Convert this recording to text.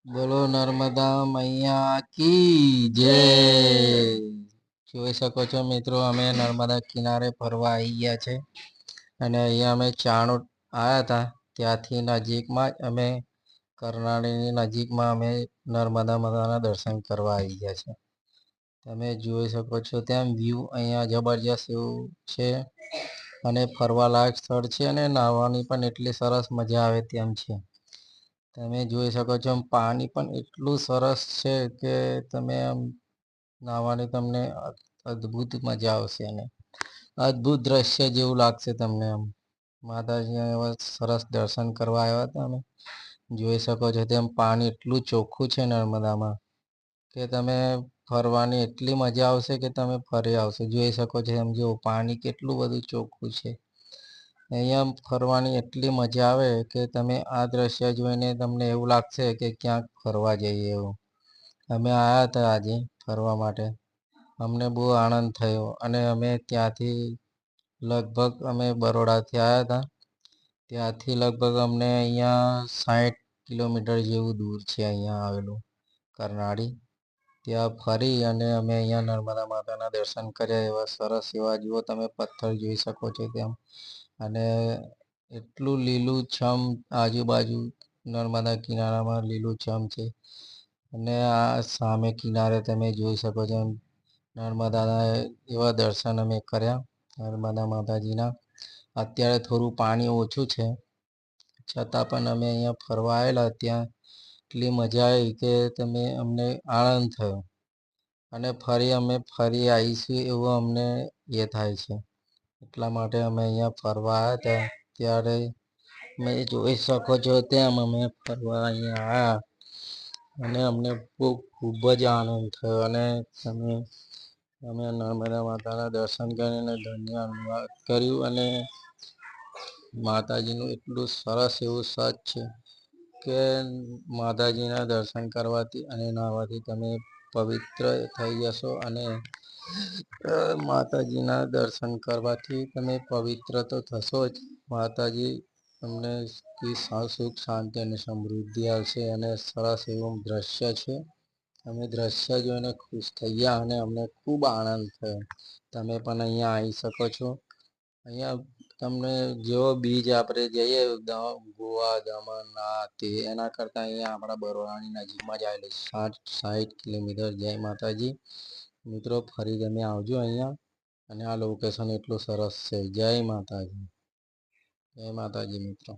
બોલો નર્મદા મૈયા કી જય। જોઈ શકો છો મિત્રો, અમે નર્મદા કિનારે ફરવા આવી ગયા છે અને અહીંયા અમે ચાણોદ આવ્યા હતા। ત્યાંથી નજીકમાં જ અમે કરનાળીની નજીકમાં અમે નર્મદા માતાના દર્શન કરવા આવી ગયા છે। તમે જોઈ શકો છો ત્યાં વ્યૂ અહીંયા જબરજસ્ત એવું છે અને ફરવાલાયક સ્થળ છે અને નાહવાની પણ એટલી સરસ મજા આવે તેમ છે। તમે જોઈ શકો છો પાણી પણ એટલું સરસ છે કે તમે આમ નાહવાની તમને અદ્ભુત મજા આવશે અને અદ્ભુત દ્રશ્ય જેવું લાગશે તમને। આમ માતાજી એવા સરસ દર્શન કરવા આવ્યા હતા અમે। જોઈ શકો છો તેમ પાણી એટલું ચોખ્ખું છે નર્મદામાં કે તમે ફરવાની એટલી મજા આવશે કે તમે ફરી આવશો। જોઈ શકો છો એમ જો પાણી કેટલું બધું ચોખ્ખું છે। અહીંયા ફરવાની એટલી મજા આવે કે તમે આ દ્રશ્ય જોઈને તમને એવું લાગશે કે ક્યાંક ફરવા જઈએ એવું। અમે આવ્યા હતા આજે ફરવા માટે, અમને બહુ આનંદ થયો અને અમે ત્યાંથી લગભગ અમે બરોડાથી આવ્યા હતા। ત્યાંથી લગભગ અમને અહીંયા 60 કિલોમીટર જેવું દૂર છે અહીંયા આવેલું કરનાળી। ત્યાં ફરી અને અમે અહીંયા નર્મદા માતાના દર્શન કર્યા। એવા સરસ એવા જુઓ તમે પથ્થર જોઈ શકો છો તેમ, અને એટલું લીલું છમ આજુબાજુ નર્મદા કિનારામાં લીલું છમ છે। અને આ સામે કિનારે તમે જોઈ શકો છો નર્મદાના એવા દર્શન અમે કર્યા નર્મદા માતાજીના। અત્યારે થોડું પાણી ઓછું છે છતાં પણ અમે અહીંયા ફરવા આવેલા ત્યાં એટલી મજા આવી કે તમે અમને આનંદ થયો અને ફરી અમે ફરી આવીશું એવું અમને એ થાય છે। એટલા માટે અમે અહીંયા ફરવા આવ્યા હતા ત્યારે તમે જોઈ શકો છો તેમ અમે ફરવા અહીંયા આવ્યા અને અમને ખૂબ જ આનંદ થયો અને અમે નર્મદા માતાના દર્શન કરીને ધન્યવાદ કર્યું અને માતાજીનું એટલું સરસ એવું સચ છે કે માતાજીના દર્શન કરવાથી અને નાહવાથી તમે પવિત્ર થઈ જશો અને માતાજીના દર્શન કરવાથી તમે પવિત્ર તો થશો જ, માતાજી તમને સુખ શાંતિ અને સમૃદ્ધિ આવશે અને સરસ એવું દ્રશ્ય છે। અમે દ્રશ્ય જોઈને ખુશ થઈ ગયા અને અમને ખૂબ આનંદ થયો। તમે પણ અહીંયા આવી શકો છો। અહીંયા તમને જેવો બીચ આપણે જઈએ ગોવા દમણ આ તે એના કરતાં અહીંયા આપણા બરોડાની નજીકમાં જ આવેલું 60 કિલોમીટર। જય માતાજી મિત્રો, ફરી તમે આવજો અહીંયા અને આ લોકેશન એટલું સરસ છે। જય માતાજી, જય માતાજી મિત્રો।